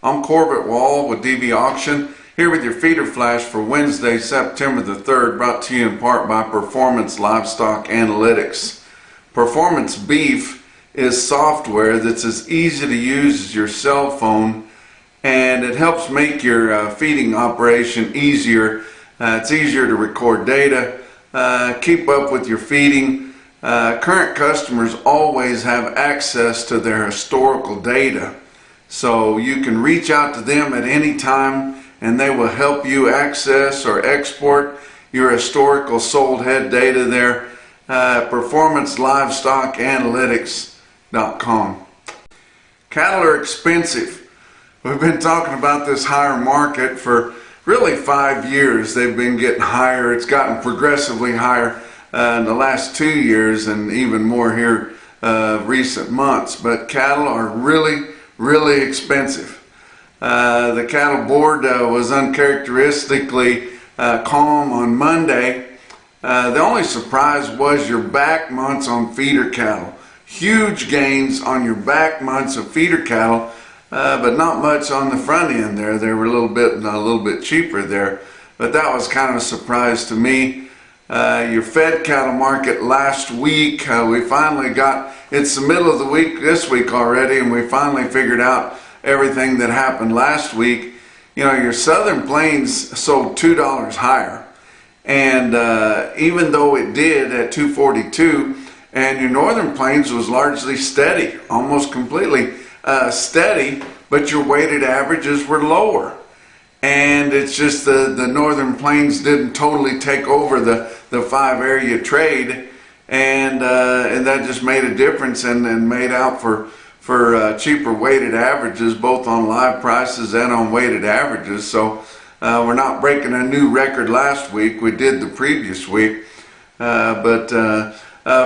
I'm Corbitt with DVAuction, here with your feeder flash for Wednesday, September the 3rd, brought to you in part by Performance Livestock Analytics. Performance Beef is software that's as easy to use as your cell phone, and it helps make your feeding operation easier. It's easier to record data, keep up with your feeding. Current customers always have access to their historical data. So you can reach out to them at any time and they will help you access or export your historical sold head data there at performancelivestockanalytics.com. Cattle are expensive. We've been talking about this higher market for really 5 years. They've been getting higher. It's gotten progressively higher in the last 2 years and even more here recent months. But cattle are really expensive. The cattle board was uncharacteristically calm on Monday. The only surprise was your back months on feeder cattle. Huge gains on your back months of feeder cattle, but not much on the front end there. They were a little bit cheaper there, but that was kind of a surprise to me. Your fed cattle market last week, we finally got, it's the middle of the week this week already, and we finally figured out everything that happened last week. You know, your Southern Plains sold $2 higher, and even though it did at $2.42, and your Northern Plains was largely steady, almost completely steady, but your weighted averages were lower. And it's just the Northern Plains didn't totally take over the 5 area trade, and that just made a difference and made out for cheaper weighted averages, both on live prices and on weighted averages. So we're not breaking a new record last week. We did the previous week, but a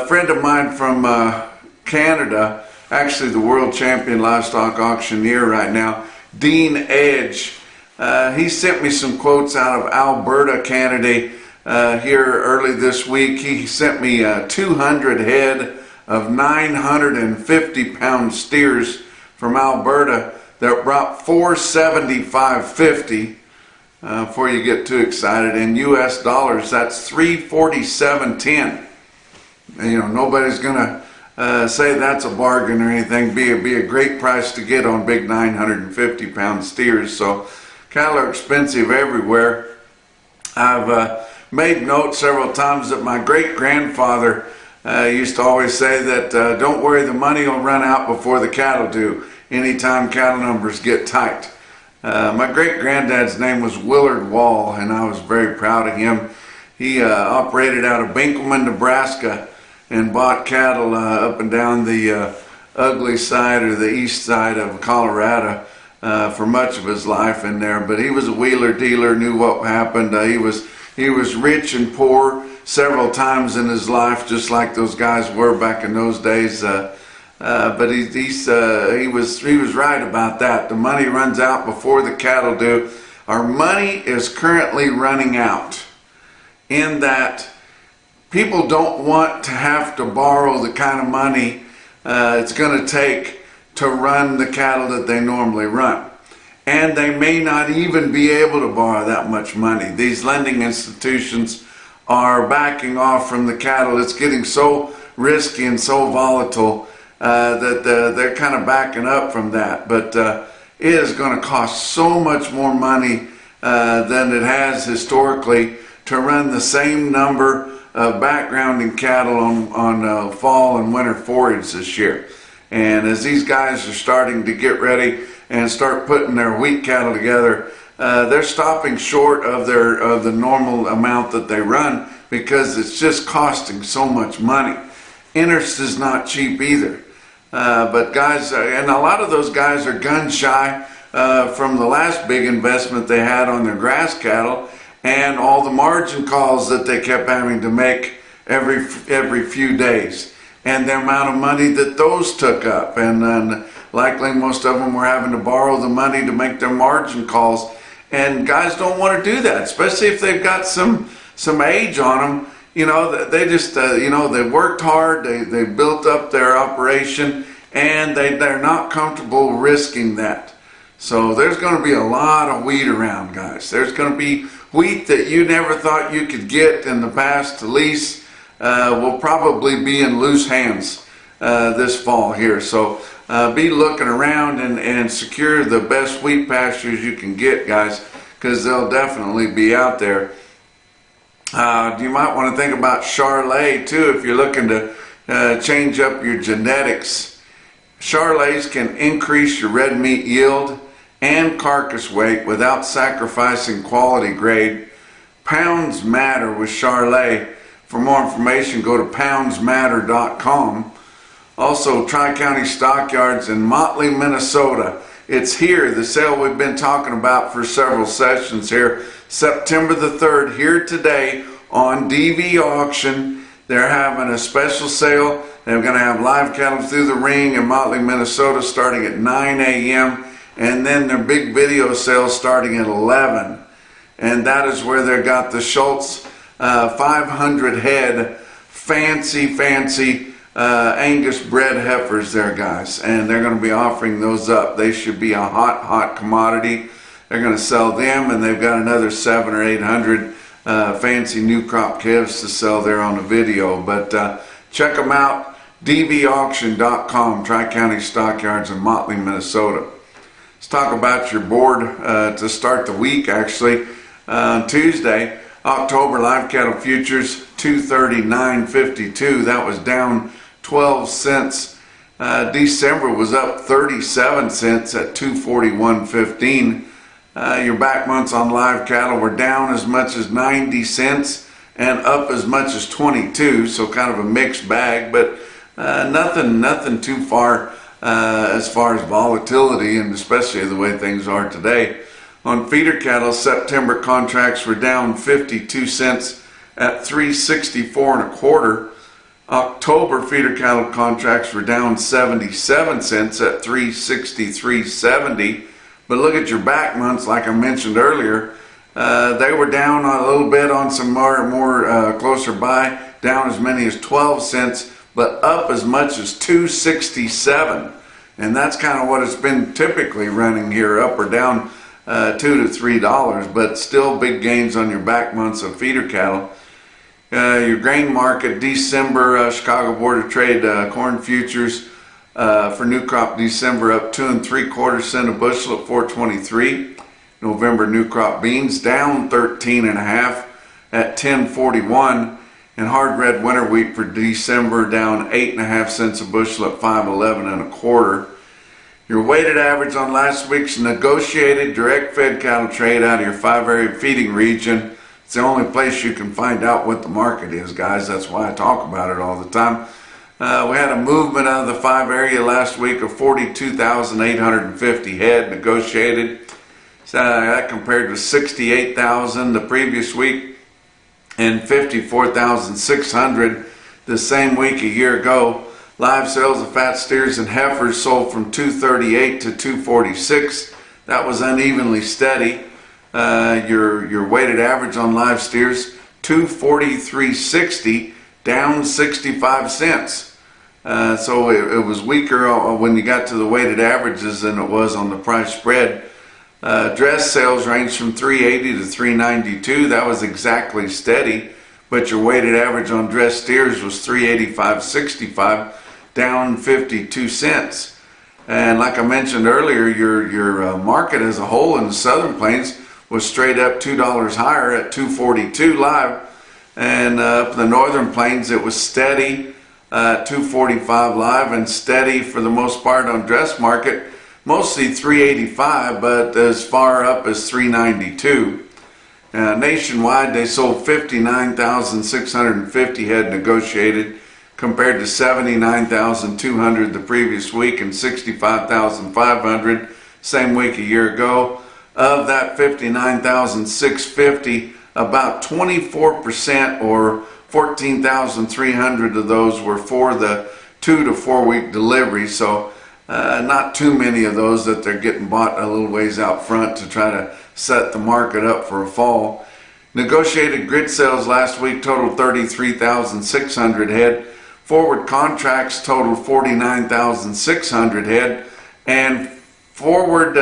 friend of mine from Canada, actually the world champion livestock auctioneer right now, Dean Edge, he sent me some quotes out of Alberta, Canada here early this week. He sent me 200 head of 950-pound steers from Alberta that brought $475.50. Before you get too excited, in US dollars, that's $347.10. You know, nobody's gonna say that's a bargain or anything. Be a great price to get on big 950-pound steers. So cattle are expensive everywhere. I've made note several times that my great-grandfather used to always say that don't worry, the money will run out before the cattle do, anytime cattle numbers get tight. My great-granddad's name was Willard Wall, and I was very proud of him. He operated out of Binkleman, Nebraska, and bought cattle up and down the ugly side or the east side of Colorado for much of his life in there. But he was a wheeler dealer, knew what happened. He was rich and poor several times in his life, just like those guys were back in those days. But he was right about that. The money runs out before the cattle do. Our money is currently running out, in that people don't want to have to borrow the kind of money it's going to take to run the cattle that they normally run. And they may not even be able to borrow that much money. These lending institutions are backing off from the cattle. It's getting so risky and so volatile that they're kind of backing up from that. But it is going to cost so much more money than it has historically to run the same number of backgrounding cattle on fall and winter forage this year. And as these guys are starting to get ready and start putting their wheat cattle together, they're stopping short of the normal amount that they run, because it's just costing so much money. Interest is not cheap either. But guys, and a lot of those guys are gun shy from the last big investment they had on their grass cattle, and all the margin calls that they kept having to make every few days, and the amount of money that those took up. And likely most of them were having to borrow the money to make their margin calls. And guys don't want to do that, especially if they've got some age on them. You know, they just, you know, they worked hard, they built up their operation, and they're not comfortable risking that. So there's going to be a lot of wheat around, guys. There's going to be wheat that you never thought you could get in the past. At least will probably be in loose hands this fall here. So be looking around and secure the best wheat pastures you can get, guys, because they'll definitely be out there. You might want to think about Charolais too if you're looking to change up your genetics. Charolais can increase your red meat yield and carcass weight without sacrificing quality grade. Pounds matter with Charolais. For more information, go to poundsmatter.com. Also, Tri-County Stockyards in Motley, Minnesota. It's here, the sale we've been talking about for several sessions here. September the 3rd, here today on DVAuction. They're having a special sale. They're going to have live cattle through the ring in Motley, Minnesota starting at 9 a.m. and then their big video sale starting at 11. And that is where they got the Schultz 500 head fancy Angus bred heifers there, guys, and they're going to be offering those up. They should be a hot commodity. They're going to sell them, and they've got another 700 or 800 fancy new crop calves to sell there on the video. But check them out, dvauction.com, Tri-County Stockyards in Motley, Minnesota. Let's talk about your board to start the week. Actually, Tuesday, October live cattle futures 239.52. That was down 12 cents. December was up 37 cents at 241.15. Your back months on live cattle were down as much as 90 cents and up as much as 22. So kind of a mixed bag, but nothing too far as far as volatility, and especially the way things are today. On feeder cattle, September contracts were down 52 cents at 364.25. October feeder cattle contracts were down 77 cents at 363.70. But look at your back months, like I mentioned earlier, they were down a little bit on some more closer by, down as many as 12 cents, but up as much as 267. And that's kind of what it's been typically running here, up or down $2 to $3, but still big gains on your back months of feeder cattle. Your grain market, December Chicago Board of Trade corn futures for new crop December up 2 3/4 cents a bushel at 423. November new crop beans down 13.5 at 1041, and hard red winter wheat for December down 8.5 cents a bushel at 511.25. Your weighted average on last week's negotiated direct fed cattle trade out of your 5-area feeding region. It's the only place you can find out what the market is, guys. That's why I talk about it all the time. We had a movement out of the 5-area last week of 42,850 head negotiated. That compared to 68,000 the previous week and 54,600 the same week a year ago. Live sales of fat steers and heifers sold from 238 to 246. That was unevenly steady. Your weighted average on live steers 243.60, down 65 cents. So it was weaker when you got to the weighted averages than it was on the price spread. Dress sales ranged from 380 to 392. That was exactly steady, but your weighted average on dress steers was 385.65, down 52 cents. And like I mentioned earlier, your market as a whole in the Southern Plains was straight up $2 higher at 242 live, and up in the Northern Plains it was steady at 245 live, and steady for the most part on dress market, mostly 385, but as far up as 392. Nationwide, they sold 59,650 head negotiated, compared to 79,200 the previous week and 65,500 same week a year ago. Of that 59,650, about 24% or 14,300 of those were for the 2 to 4 week delivery. So not too many of those that they're getting bought a little ways out front to try to set the market up for a fall. Negotiated grid sales last week totaled 33,600 head. Forward contracts totaled 49,600 head, and Forward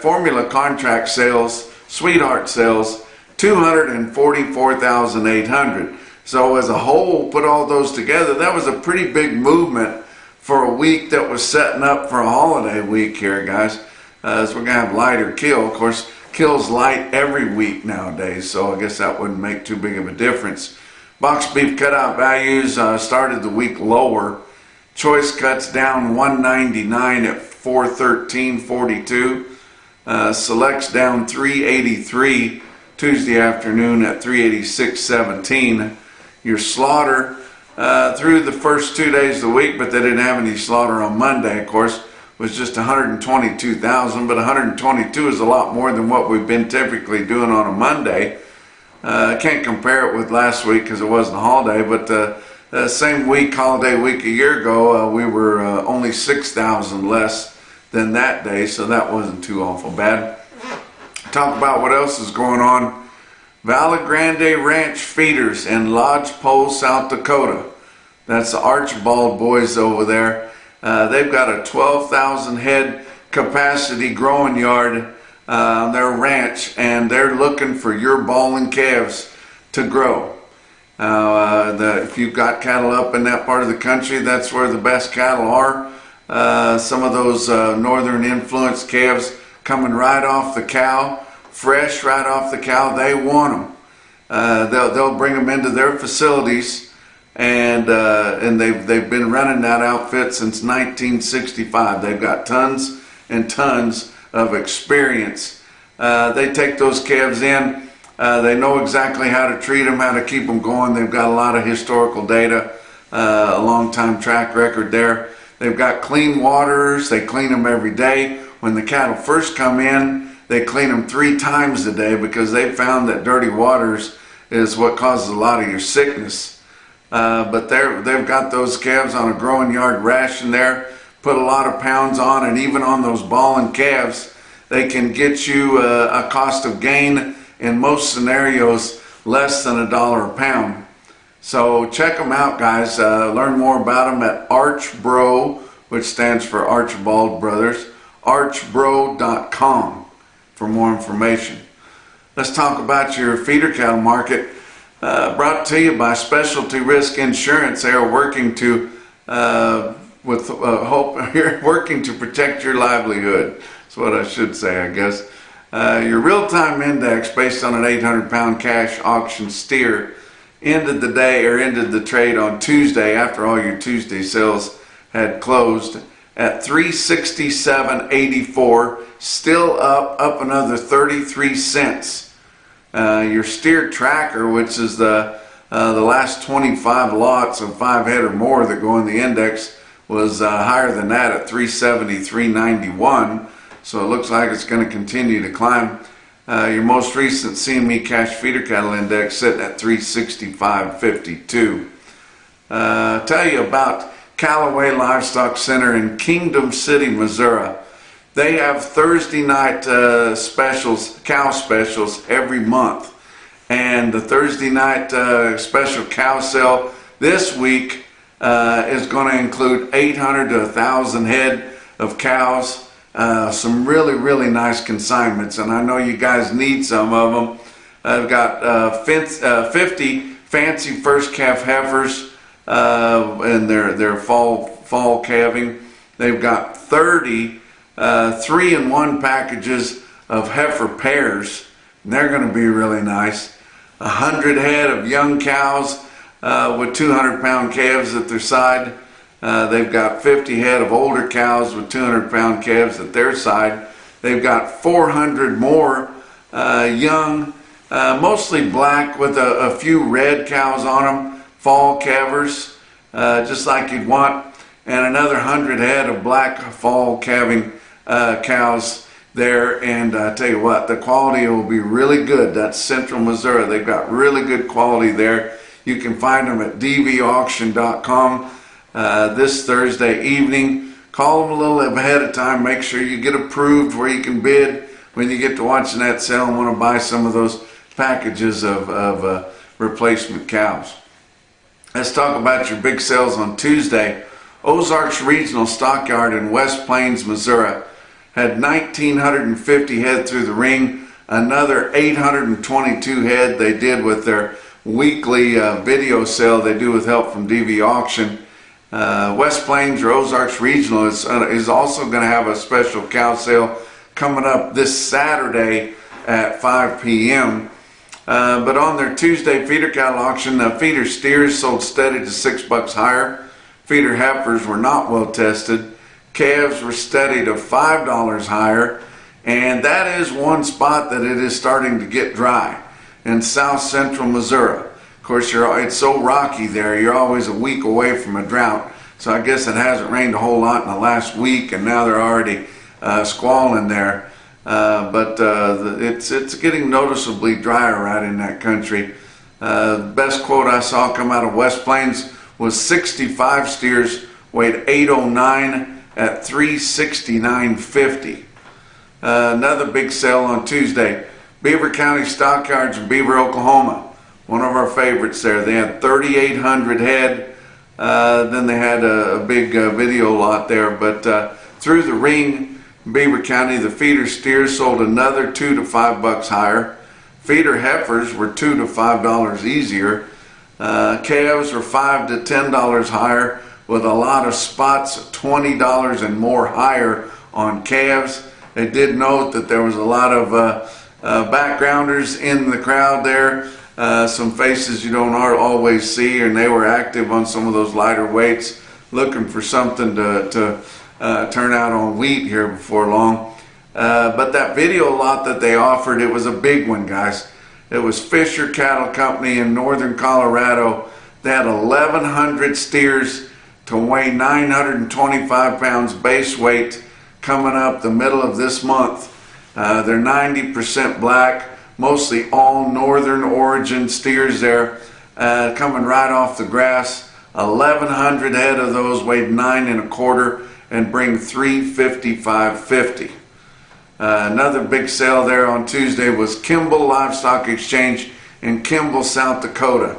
formula contract sales, sweetheart sales, 244,800. So as a whole, put all those together, that was a pretty big movement for a week that was setting up for a holiday week here, guys. So we're going to have lighter kill. Of course, kill's light every week nowadays, so I guess that wouldn't make too big of a difference. Box beef cutout values started the week lower. Choice cuts down 199 at 413.42. Selects down 383 Tuesday afternoon at 386.17. Your slaughter through the first 2 days of the week, but they didn't have any slaughter on Monday, of course, was just 122,000, but 122 is a lot more than what we've been typically doing on a Monday. I can't compare it with last week because it wasn't a holiday, but same week, holiday week a year ago, we were only 6,000 less than that day, so that wasn't too awful bad. Talk about what else is going on. Valley Grande Ranch feeders in Lodgepole, South Dakota. That's the Archibald boys over there. They've got a 12,000 head capacity growing yard on their ranch, and they're looking for your balling calves to grow. If you've got cattle up in that part of the country, that's where the best cattle are. Some of those northern influenced calves coming right off the cow, fresh right off the cow, they want them. They'll bring them into their facilities, and they've been running that outfit since 1965. They've got tons and tons of experience. They take those calves in. They know exactly how to treat them, how to keep them going. They've got a lot of historical data, a long time track record there. They've got clean waters. They clean them every day. When the cattle first come in, they clean them 3 times a day because they found that dirty waters is what causes a lot of your sickness. But they've got those calves on a growing yard ration there, put a lot of pounds on, and even on those balling calves, they can get you a cost of gain in most scenarios less than $1 a pound. So check them out, guys. Learn more about them at Archbro, which stands for Archibald Brothers, archbro.com for more information. Let's talk about your feeder cattle market. Brought to you by Specialty Risk Insurance. They are working to working to protect your livelihood. That's what I should say, I guess. Your real-time index, based on an 800-pound cash auction steer, ended the trade on Tuesday after all your Tuesday sales had closed at 367.84, still up another 33 cents. Your steer tracker, which is the last 25 lots of 5 head or more that go in the index, was higher than that at 373.91. So it looks like it's going to continue to climb. Your most recent CME cash feeder cattle index sitting at 365.52. Tell you about Callaway Livestock Center in Kingdom City, Missouri. They have Thursday night specials, cow specials every month. And the Thursday night special cow sale this week is going to include 800 to 1,000 head of cows. Some really nice consignments, and I know you guys need some of them. I've got 50 fancy first calf heifers and their fall calving. They've got 30 3-in-1 packages of heifer pairs, and they're going to be really nice. 100 head of young cows with 200-pound calves at their side. They've got 50 head of older cows with 200-pound calves at their side. They've got 400 more young, mostly black with a few red cows on them, fall calvers, just like you'd want, and another 100 head of black fall calving cows there. And I tell you what, the quality will be really good. That's Central Missouri. They've got really good quality there. You can find them at DVAuction.com. This Thursday evening. Call them a little ahead of time. Make sure you get approved where you can bid when you get to watching that sale and want to buy some of those packages of replacement cows. Let's talk about your big sales on Tuesday. Ozarks Regional Stockyard in West Plains, Missouri had 1,950 head through the ring, another 822 head they did with their weekly video sale they do with help from DVAuction. West Plains or Ozarks Regional is also going to have a special cow sale coming up this Saturday at 5 p.m. But on their Tuesday feeder cattle auction, feeder steers sold steady to $6 higher. Feeder heifers were not well tested. Calves were steady to $5 higher. And that is one spot that it is starting to get dry in south central Missouri. Of course, it's so rocky there, you're always a week away from a drought. So I guess it hasn't rained a whole lot in the last week, and now they're already squalling there. But it's getting noticeably drier right in that country. The best quote I saw come out of West Plains was 65 steers weighed 809 at $369.50. Another big sale on Tuesday. Beaver County Stockyards in Beaver, Oklahoma. One of our favorites there. They had 3,800 head. Then they had a big video lot there. But through the ring, Beaver County, the feeder steers sold another $2 to $5 higher. Feeder heifers were $2 to $5 easier. Calves were $5 to $10 higher, with a lot of spots $20 and more higher on calves. They did note that there was a lot of backgrounders in the crowd there. Some faces you don't always see, and they were active on some of those lighter weights, looking for something to turn out on wheat here before long. But that video lot that they offered, it was a big one, guys. It was Fisher Cattle Company in northern Colorado. They had 1,100 steers to weigh 925 pounds base weight coming up the middle of this month. They're 90% black, mostly all northern origin steers there, coming right off the grass. 1,100 head of those weighed 9 1/4 and bring $355.50. Another big sale there on Tuesday was Kimball Livestock Exchange in Kimball, South Dakota.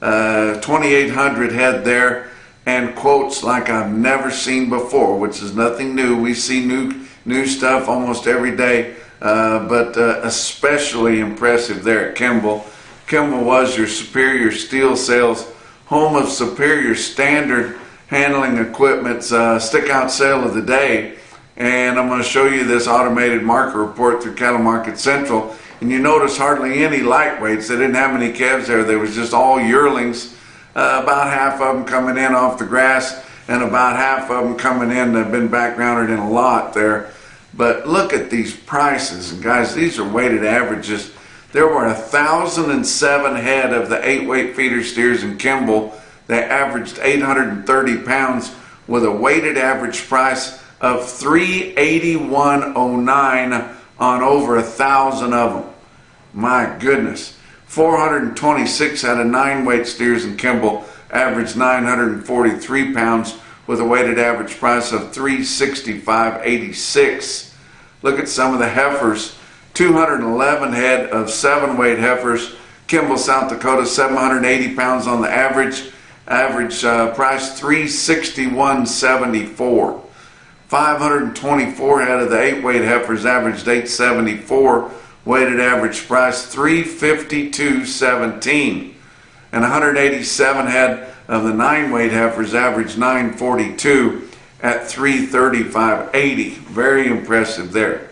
2,800 head there, and quotes like I've never seen before, which is nothing new. We see new stuff almost every day, but especially impressive there at Kimball. Kimball was your Superior Steel Sales, home of Superior Standard Handling Equipment's stick-out sale of the day. And I'm going to show you this automated market report through Cattle Market Central. And you notice hardly any lightweights. They didn't have any calves there. They was just all yearlings. About half of them coming in off the grass, and about half of them coming in that have been backgrounded in a lot there. But look at these prices. And guys, these are weighted averages. There were 1,007 head of the 8-weight feeder steers in Kimball. They averaged 830 pounds with a weighted average price of $381.09 on over 1,000 of them. My goodness. 426 out of 9-weight steers in Kimball averaged 943 pounds with a weighted average price of $365.86. Look at some of the heifers. 211 head of 7-weight heifers. Kimball, South Dakota, 780 pounds on the average. Average price $361.74. 524 head of the 8-weight heifers averaged $874. Weighted average price $352.17. And 187 head of the 9-weight heifers averaged $942 at $335.80. Very impressive there.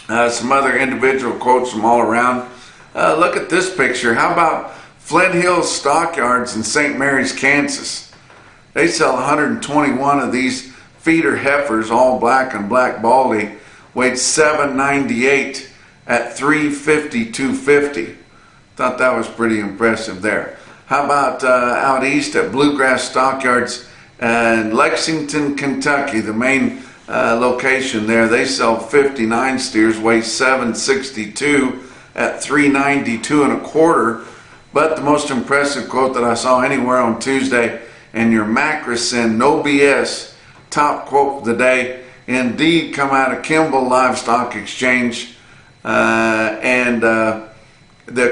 Some other individual quotes from all around. Look at this picture. How about Flint Hills Stockyards in St. Mary's, Kansas? They sell 121 of these feeder heifers, all black and black baldy, weighed $798 at $352.50. Thought that was pretty impressive there. How about out east at Bluegrass Stockyards in Lexington, Kentucky, the main location there? They sell 59 steers, weigh $762 at $392 1/4. But the most impressive quote that I saw anywhere on Tuesday, and your Macrocin, no BS, top quote of the day, indeed come out of Kimball Livestock Exchange. And the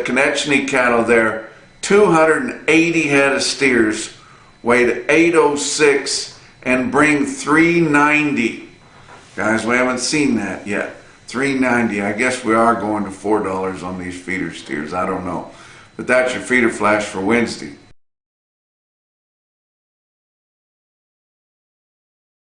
Konechny cattle there, 280 head of steers, weighed 806 and bring $390. Guys, we haven't seen that yet. $3.90. I guess we are going to $4 on these feeder steers. I don't know. But that's your feeder flash for Wednesday.